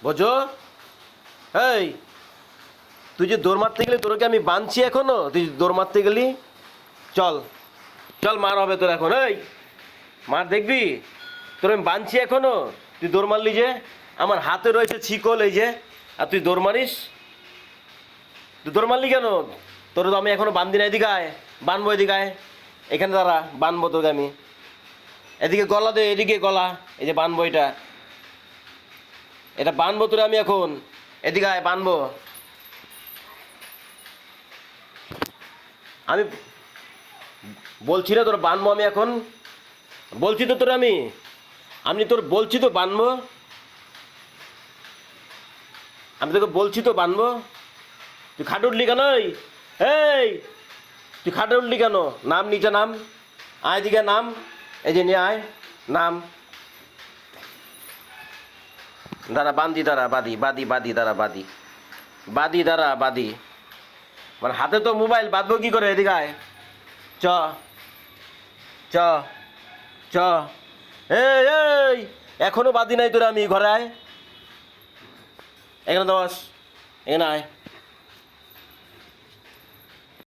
বোঝো? এই, তুই যে দৌড় মারতে গেলি, তোরকে আমি বাঁধছি এখনো? তুই দৌড় মারতে গেলি? চল, চল, মার হবে তোর এখন। এই, মার দেখবি? তোর আমি বাঁধছি এখনো, তুই দৌড় মারলি যে? আমার হাতে রয়েছে ছিকল, এই যে, আর তুই দৌড় মারিস? তুই দৌড় মারলি কেন? তোর তো আমি এখনো বান্ধি না। এদিকে আয়, বানবো, এদিকে আয়, এখানে দাঁড়া, বানবো তোকে আমি। এদিকে গলা দে, এদিকে গলা, এই যে বানবো, এটা বানবো তোরে আমি এখন। এদিকে আয়, বানবো। আমি বলছি না তোর বানবো আমি এখন? বলছি তো তোর আমি তোর বলছি তো বানবো। আমি তোকে বলছি তো বানবো। তুই খাটে উঠলি কেন? এই, তুই খাটে উঠলি কেন? নাম, নিচে নাম, আয় দিকে নাম, এই যে নিয়ে আয়, নাম। দাঁড়া, বান্দি, দাঁড়া, বাদি, বাদি, বাদি, দাঁড়া, বাদি, বাদি, দাঁড়া, বাদি। মানে হাতে তো মোবাইল, বাঁধবো কি করে? এদিকে আয়, চ, চ, চ। এই, এই, এখনো বাদি নাই তোরা, আমি ঘরে আয়, এখানে দশ, এখানে আয়।